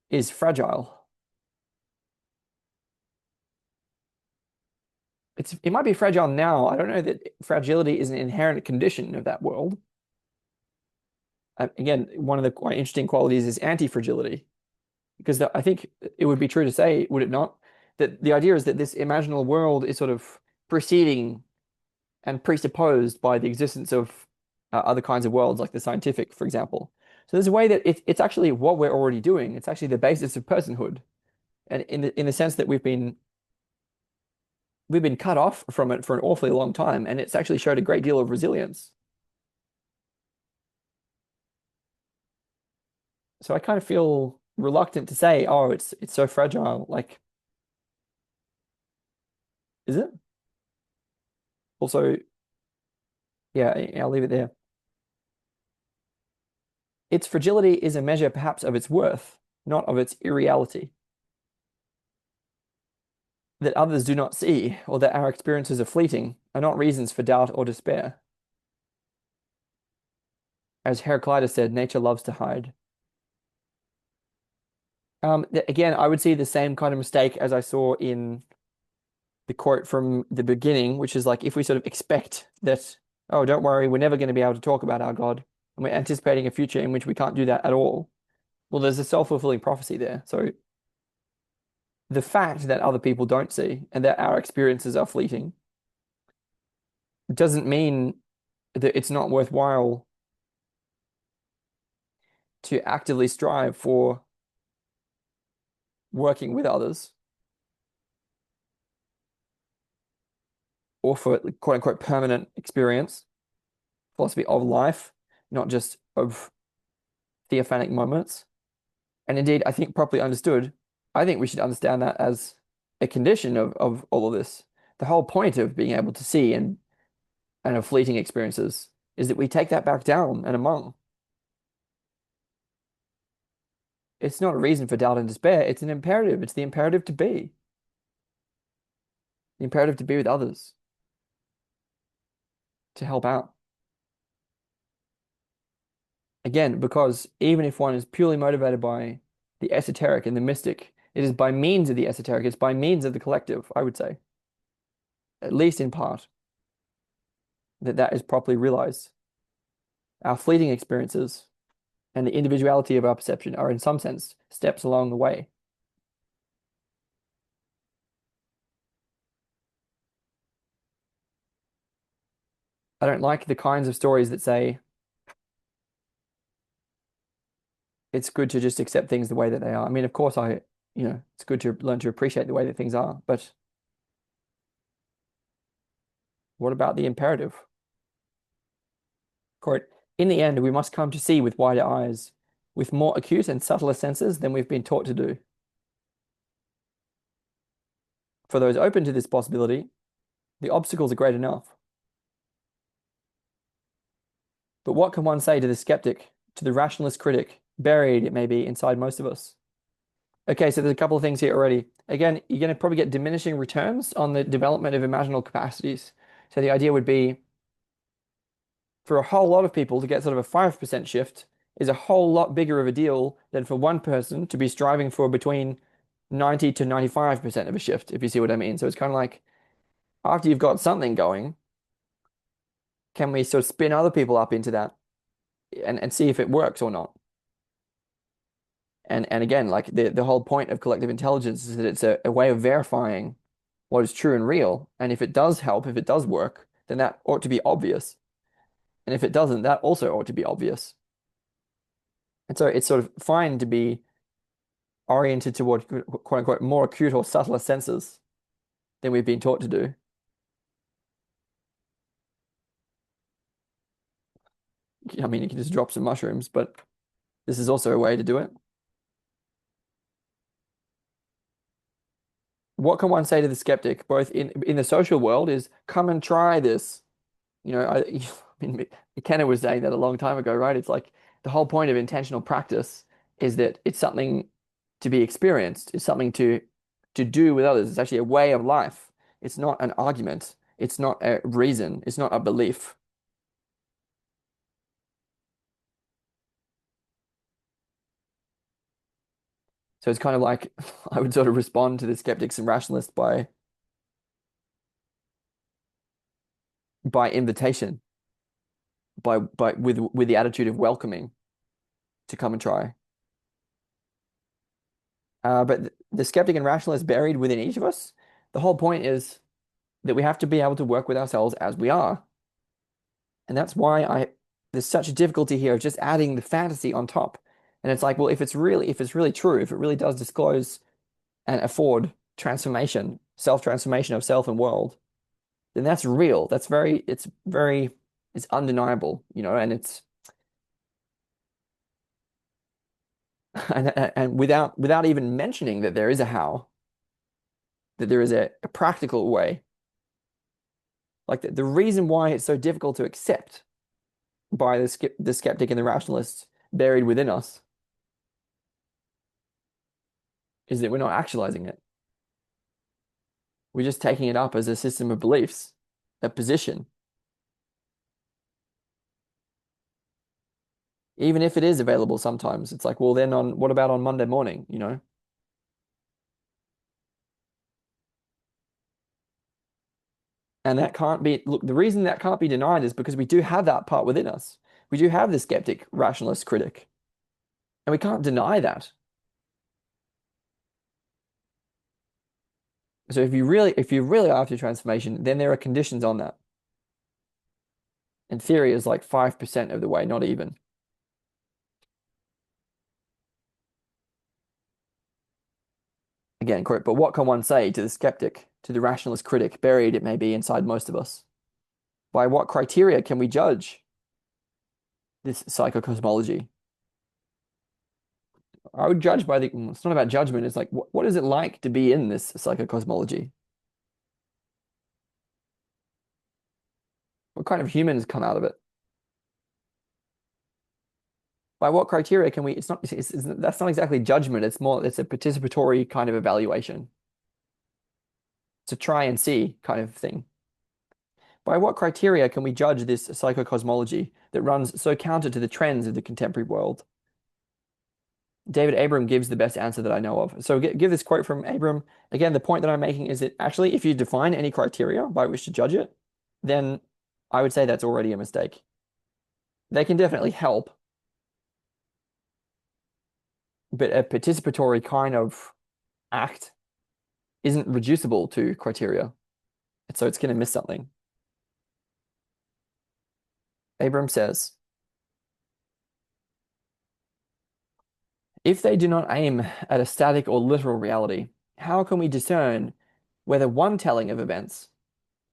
is fragile. It might be fragile now. I don't know that fragility is an inherent condition of that world. Again, one of the quite interesting qualities is anti-fragility, because I think it would be true to say, would it not, that the idea is that this imaginal world is sort of preceding and presupposed by the existence of other kinds of worlds, like the scientific, for example. So there's a way that it's actually what we're already doing. It's actually the basis of personhood, and in the sense that we've been we've been cut off from it for an awfully long time, and it's actually showed a great deal of resilience. So I kind of feel reluctant to say, oh, it's so fragile. Like, is it? Also, yeah, I'll leave it there. Its fragility is a measure perhaps of its worth, not of its irreality. That others do not see, or that our experiences are fleeting, are not reasons for doubt or despair. As Heraclitus said, nature loves to hide. Again, I would see the same kind of mistake as I saw in the quote from the beginning, which is like if we sort of expect that, oh, don't worry, we're never going to be able to talk about our God, and we're anticipating a future in which we can't do that at all. Well, there's a self-fulfilling prophecy there. So the fact that other people don't see and that our experiences are fleeting doesn't mean that it's not worthwhile to actively strive for working with others or for quote unquote permanent experience, philosophy of life, not just of theophanic moments. And indeed, I think properly understood, I think we should understand that as a condition of all of this. The whole point of being able to see and of fleeting experiences is that we take that back down and among. It's not a reason for doubt and despair. It's an imperative. It's the imperative to be, the imperative to be with others, to help out. Again, because even if one is purely motivated by the esoteric and the mystic, it is by means of the esoteric, it's by means of the collective, I would say, at least in part, that that is properly realized. Our fleeting experiences and the individuality of our perception are, in some sense, steps along the way. I don't like the kinds of stories that say it's good to just accept things the way that they are. I mean, of course, it's good to learn to appreciate the way that things are, but what about the imperative? Quote, in the end, we must come to see with wider eyes, with more acute and subtler senses than we've been taught to do. For those open to this possibility, the obstacles are great enough. But what can one say to the skeptic, to the rationalist critic, buried, it may be, inside most of us? Okay, so there's a couple of things here already. Again, you're going to probably get diminishing returns on the development of imaginal capacities. So the idea would be for a whole lot of people to get sort of a 5% shift is a whole lot bigger of a deal than for one person to be striving for between 90 to 95% of a shift, if you see what I mean. So it's kind of like after you've got something going, can we sort of spin other people up into that and see if it works or not? And again, like the whole point of collective intelligence is that it's a way of verifying what is true and real. And if it does help, if it does work, then that ought to be obvious. And if it doesn't, that also ought to be obvious. And so it's sort of fine to be oriented toward quote unquote more acute or subtler senses than we've been taught to do. I mean, you can just drop some mushrooms, but this is also a way to do it. What can one say to the skeptic, both in the social world, is come and try this. I mean, McKenna was saying that a long time ago, right? It's like the whole point of intentional practice is that it's something to be experienced. It's something to do with others. It's actually a way of life. It's not an argument. It's not a reason. It's not a belief. So it's kind of like I would sort of respond to the skeptics and rationalists by invitation, by with the attitude of welcoming to come and try. But the skeptic and rationalist buried within each of us, the whole point is that we have to be able to work with ourselves as we are. And that's why there's such a difficulty here of just adding the fantasy on top. And it's like, well, if it's really true, if it really does disclose and afford transformation, self-transformation of self and world, then that's real. It's undeniable, and it's and without even mentioning that there is a how, that there is a practical way. Like the reason why it's so difficult to accept by the skeptic and the rationalist buried within us is that we're not actualizing it. We're just taking it up as a system of beliefs, a position, even if it is available sometimes. It's like, well, then what about on Monday morning, And that can't be, look, the reason that can't be denied is because we do have that part within us. We do have the skeptic, rationalist, critic, and we can't deny that. So if you really are after transformation, then there are conditions on that. And theory is like 5% of the way, not even. Again, quote, but what can one say to the skeptic, to the rationalist critic, buried it may be inside most of us? By what criteria can we judge this psychocosmology? I would judge by it's not about judgment. It's like, what is it like to be in this psychocosmology? What kind of humans come out of it? By what criteria can we? That's not exactly judgment. It's a participatory kind of evaluation. It's a try and see kind of thing. By what criteria can we judge this psychocosmology that runs so counter to the trends of the contemporary world? David Abram gives the best answer that I know of. So give this quote from Abram. Again, the point that I'm making is that actually, if you define any criteria by which to judge it, then I would say that's already a mistake. They can definitely help, but a participatory kind of act isn't reducible to criteria. So it's going to miss something. Abram says, if they do not aim at a static or literal reality, how can we discern whether one telling of events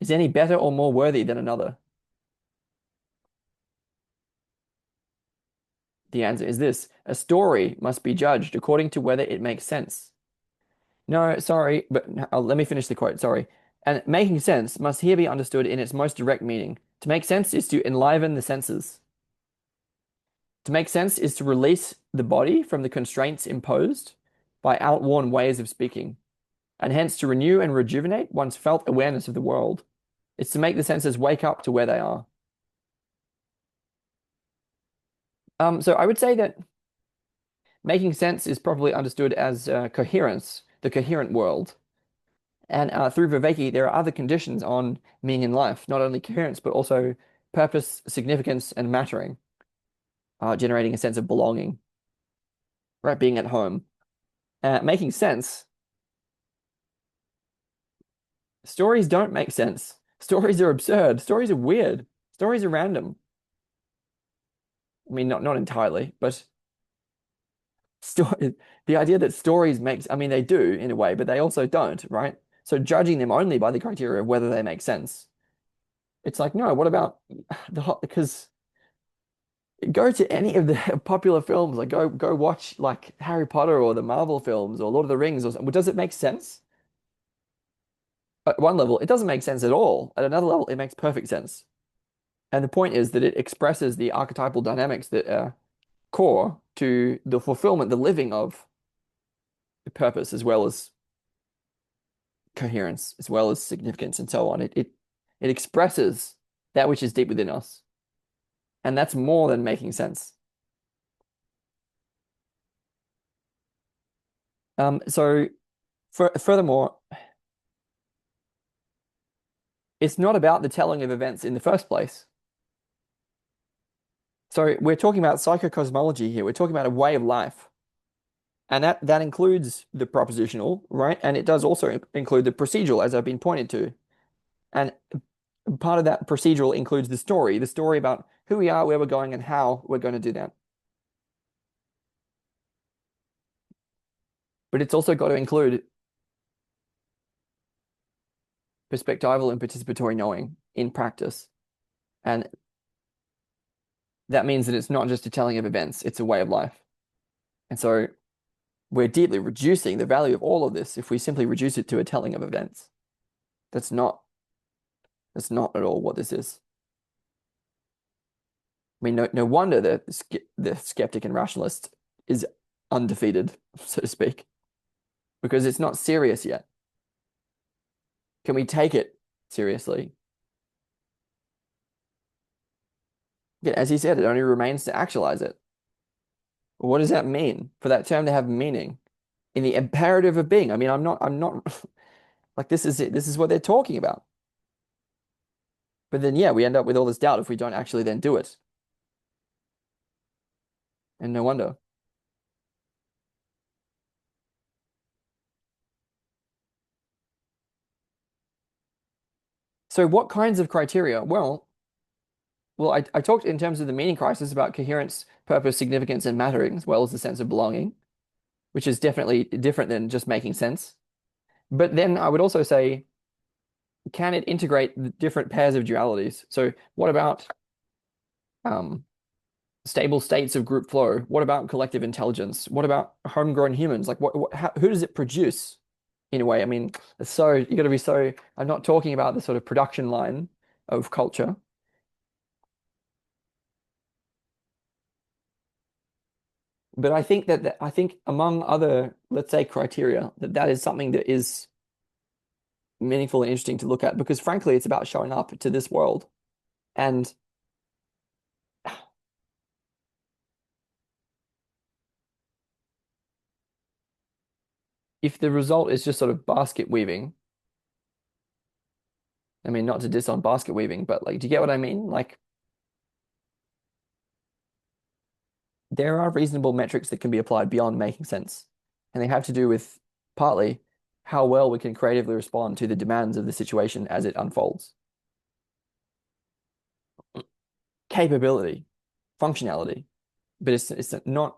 is any better or more worthy than another? The answer is this: a story must be judged according to whether it makes sense. No, sorry, but let me finish the quote. Sorry. And making sense must here be understood in its most direct meaning. To make sense is to enliven the senses. To make sense is to release the body from the constraints imposed by outworn ways of speaking, and hence to renew and rejuvenate one's felt awareness of the world. It's to make the senses wake up to where they are. So I would say that making sense is probably understood as coherence, the coherent world. And through Viveki, there are other conditions on meaning in life, not only coherence, but also purpose, significance, and mattering, generating a sense of belonging, right? Being at home. Making sense. Stories don't make sense. Stories are absurd. Stories are weird. Stories are random. I mean, not entirely, but story, the idea that stories makes, I mean, they do in a way, but they also don't, right? So judging them only by the criteria of whether they make sense, it's like, no, what about because go to any of the popular films, like go watch like Harry Potter or the Marvel films or Lord of the Rings, or something. Does it make sense? At one level, it doesn't make sense at all. At another level, it makes perfect sense. And the point is that it expresses the archetypal dynamics that are core to the fulfillment, the living of the purpose, as well as coherence, as well as significance, and so on. It expresses that which is deep within us, and that's more than making sense. So, furthermore, it's not about the telling of events in the first place. So we're talking about psychocosmology here. We're talking about a way of life. And that includes the propositional, right? And it does also include the procedural, as I've been pointed to. And part of that procedural includes the story about who we are, where we're going, and how we're going to do that. But it's also got to include perspectival and participatory knowing in practice. And that means that it's not just a telling of events, it's a way of life. And so we're deeply reducing the value of all of this if we simply reduce it to a telling of events. That's not at all what this is. I mean, no wonder the skeptic and rationalist is undefeated, so to speak, because it's not serious yet. Can we take it seriously? Yeah, as he said, it only remains to actualize it. What does that mean? For that term to have meaning in the imperative of being. I mean, I'm not like this is it. This is what they're talking about. But then, yeah, we end up with all this doubt if we don't actually then do it. And no wonder. So what kinds of criteria? Well, I talked in terms of the meaning crisis about coherence, purpose, significance, and mattering, as well as the sense of belonging, which is definitely different than just making sense. But then I would also say, can it integrate the different pairs of dualities? So what about um, stable states of group flow? What about collective intelligence? What about homegrown humans? Like who does it produce in a way? I mean, it's so you got to be so. I'm not talking about the sort of production line of culture, but I think that I think among other, let's say, criteria, that is something that is meaningful and interesting to look at because frankly, it's about showing up to this world. And if the result is just sort of basket weaving, I mean, not to diss on basket weaving, but like, do you get what I mean? Like, there are reasonable metrics that can be applied beyond making sense, and they have to do with partly how well we can creatively respond to the demands of the situation as it unfolds. Capability, functionality, but it's not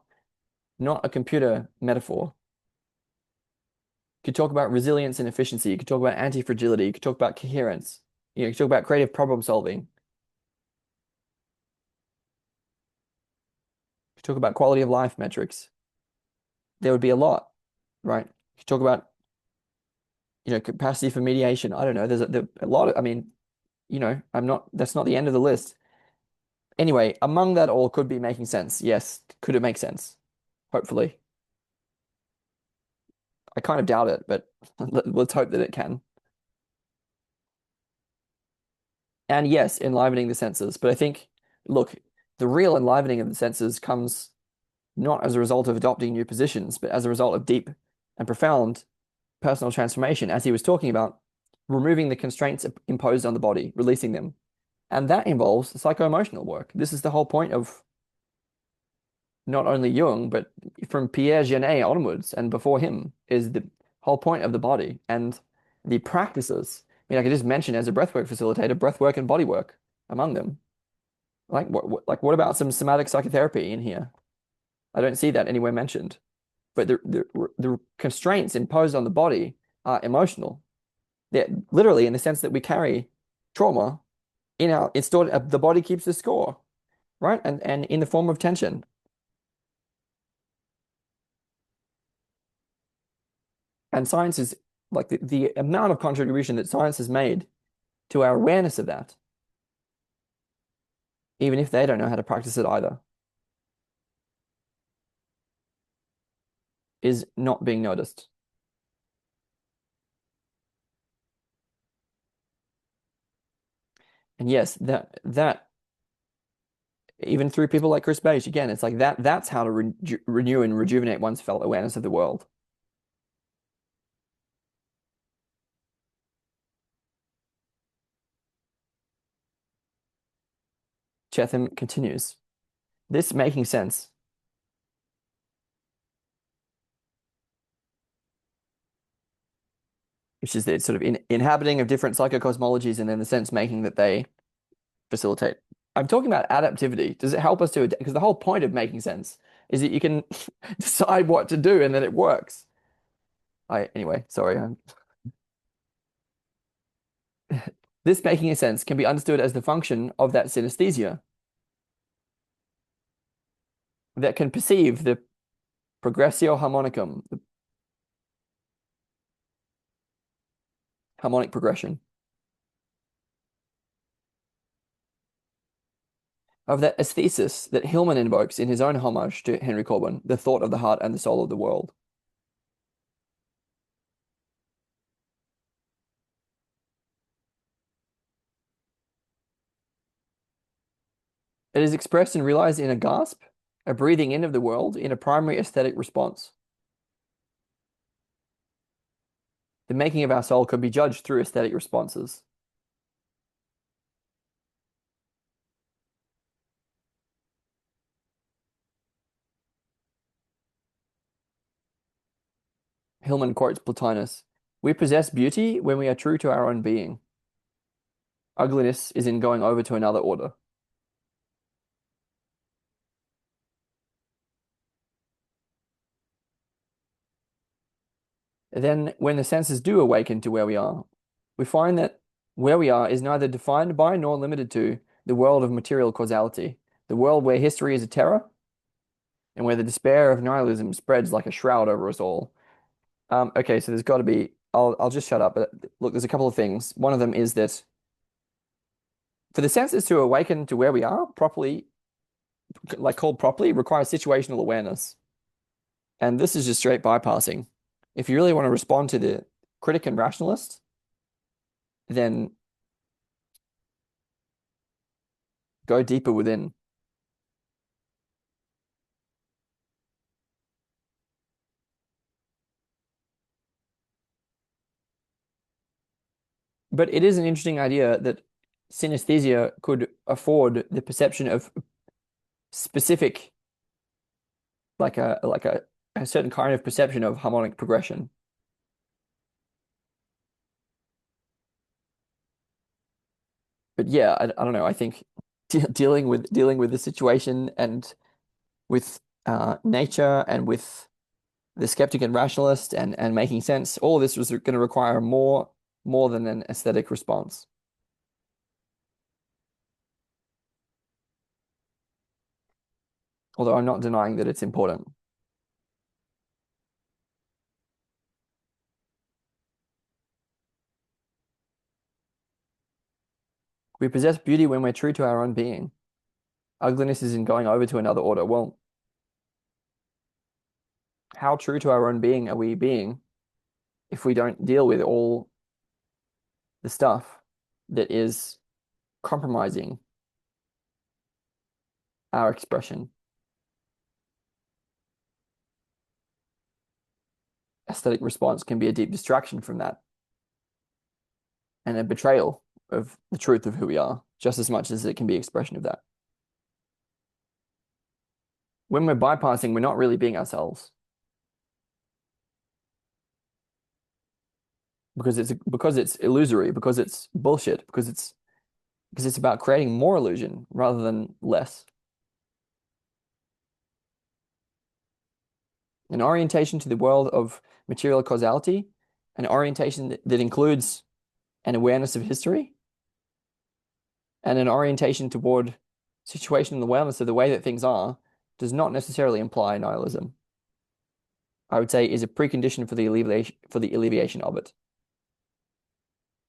a computer metaphor. You could talk about resilience and efficiency. You could talk about anti-fragility. You could talk about coherence. You could talk about creative problem solving. You could talk about quality of life metrics. There would be a lot, right? You could talk about, capacity for mediation. I don't know. There's a lot of, I mean, that's not the end of the list. Anyway, among that all could be making sense. Yes. Could it make sense? Hopefully. I kind of doubt it, but let's hope that it can. And yes, enlivening the senses. But I think, look, the real enlivening of the senses comes not as a result of adopting new positions, but as a result of deep and profound personal transformation, as he was talking about, removing the constraints imposed on the body, releasing them. And that involves psycho-emotional work. This is the whole point of not only Jung, but from Pierre Janet onwards and before him, is the whole point of the body and the practices. I mean, I could just mention as a breathwork facilitator, breathwork and bodywork among them. What about some somatic psychotherapy in here? I don't see that anywhere mentioned. But the constraints imposed on the body are emotional. They're literally in the sense that we carry trauma it's stored, the body keeps the score, right? And in the form of tension. And science is like the amount of contribution that science has made to our awareness of that, even if they don't know how to practice it either, is not being noticed. And yes, that even through people like Chris Beige, again, it's like that's how to renew and rejuvenate one's felt awareness of the world. Cheetham continues. This making sense, which is the sort of inhabiting of different psychocosmologies and then the sense making that they facilitate. I'm talking about adaptivity. Does it help us to, because the whole point of making sense is that you can decide what to do and then it works. Anyway, sorry. This making a sense can be understood as the function of that synesthesia that can perceive the progressio harmonicum, the harmonic progression of that aesthesis that Hillman invokes in his own homage to Henry Corbin, the thought of the heart and the soul of the world. It is expressed and realized in a gasp, a breathing in of the world in a primary aesthetic response. The making of our soul could be judged through aesthetic responses. Hillman quotes Plotinus, "We possess beauty when we are true to our own being. Ugliness is in going over to another order." Then, when the senses do awaken to where we are, we find that where we are is neither defined by nor limited to the world of material causality, the world where history is a terror, and where the despair of nihilism spreads like a shroud over us all. Okay, so there's got to be. I'll just shut up. But look, there's a couple of things. One of them is that for the senses to awaken to where we are properly, like called properly, requires situational awareness, and this is just straight bypassing. If you really want to respond to the critic and rationalist, then go deeper within. But it is an interesting idea that synesthesia could afford the perception of specific, like a certain kind of perception of harmonic progression. But yeah, I don't know. I think dealing with the situation and with nature and with the skeptic and rationalist and making sense, all of this was going to require more than an aesthetic response. Although I'm not denying that it's important. We possess beauty when we're true to our own being. Ugliness is in going over to another order. Well, how true to our own being are we being if we don't deal with all the stuff that is compromising our expression? Aesthetic response can be a deep distraction from that and a betrayal of the truth of who we are, just as much as it can be expression of that. When we're bypassing, we're not really being ourselves because it's illusory, because it's bullshit, because it's about creating more illusion rather than less. An orientation to the world of material causality, an orientation that includes an awareness of history, and an orientation toward situational awareness of the way that things are, does not necessarily imply nihilism. I would say is a precondition for the alleviation of it.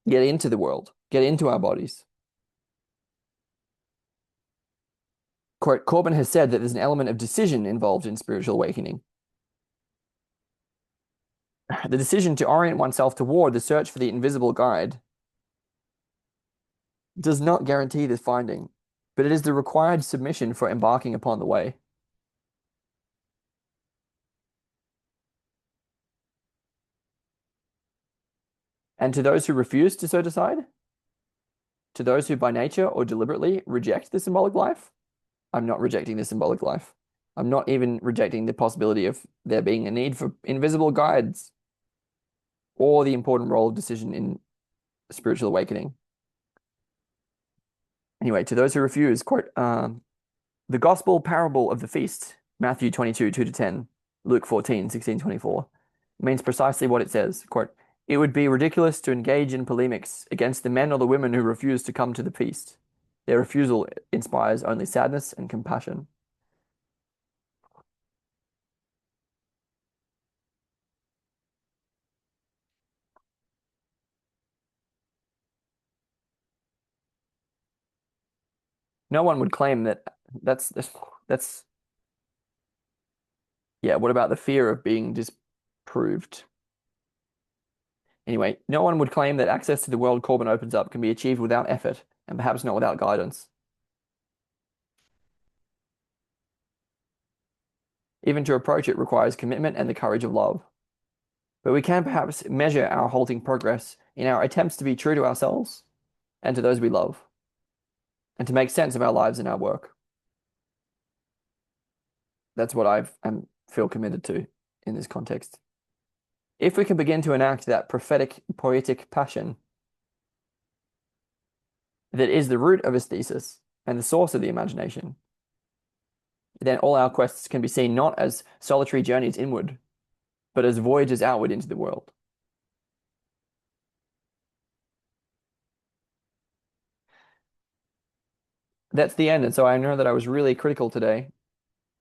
Get into the world, get into our bodies. Quote, Corbin has said that there's an element of decision involved in spiritual awakening. The decision to orient oneself toward the search for the invisible guide does not guarantee this finding, but it is the required submission for embarking upon the way. And to those who refuse to so decide, to those who by nature or deliberately reject the symbolic life, I'm not rejecting the symbolic life. I'm not even rejecting the possibility of there being a need for invisible guides or the important role of decision in spiritual awakening. Anyway, to those who refuse, quote, the gospel parable of the feast, Matthew 22, 2 to 10, Luke 14, 16, 24, means precisely what it says. Quote, It would be ridiculous to engage in polemics against the men or the women who refuse to come to the feast. Their refusal inspires only sadness and compassion. No one would claim that that's yeah, what about the fear of being disproved? Anyway, no one would claim that access to the world Corbin opens up can be achieved without effort, and perhaps not without guidance. Even to approach it requires commitment and the courage of love. But we can perhaps measure our halting progress in our attempts to be true to ourselves and to those we love, and to make sense of our lives and our work. That's what feel committed to in this context. If we can begin to enact that prophetic, poetic passion that is the root of aesthesis and the source of the imagination, then all our quests can be seen not as solitary journeys inward, but as voyages outward into the world. That's the end. And so I know that I was really critical today,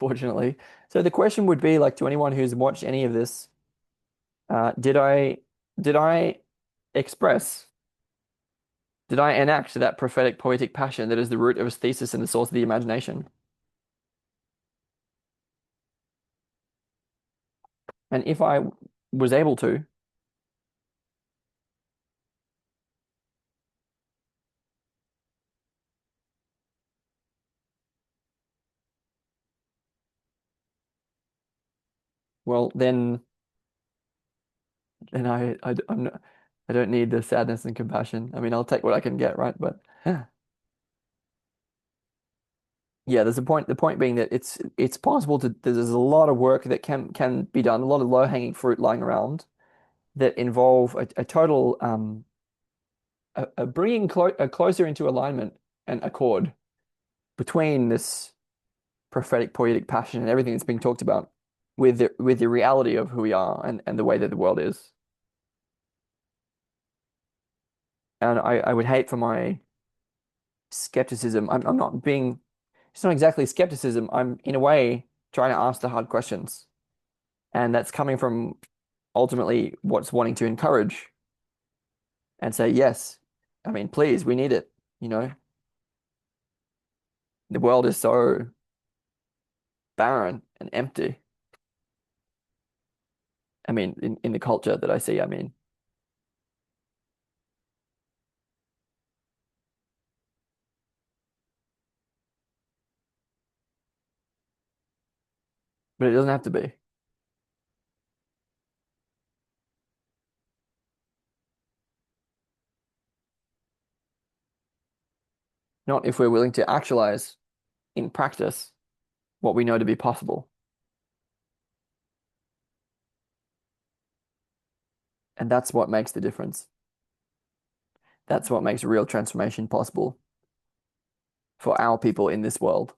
fortunately. So the question would be like to anyone who's watched any of this, did I express, did I enact that prophetic poetic passion that is the root of aesthesis and the source of the imagination? And if I was able to, well, then I'm not, I don't need the sadness and compassion. I mean, I'll take what I can get, right? But yeah, there's a point. The point being that it's possible to there's a lot of work that can be done, a lot of low-hanging fruit lying around that involve a total a bringing closer into alignment and accord between this prophetic poetic passion and everything that's being talked about with the reality of who we are and the way that the world is. And I would hate for my skepticism. I'm not being, it's not exactly skepticism. I'm in a way trying to ask the hard questions. And that's coming from ultimately what's wanting to encourage and say, yes, I mean, please, we need it. You know, the world is so barren and empty. I mean, in the culture that I see, I mean, but it doesn't have to be. Not if we're willing to actualize in practice what we know to be possible. And that's what makes the difference. That's what makes real transformation possible for our people in this world.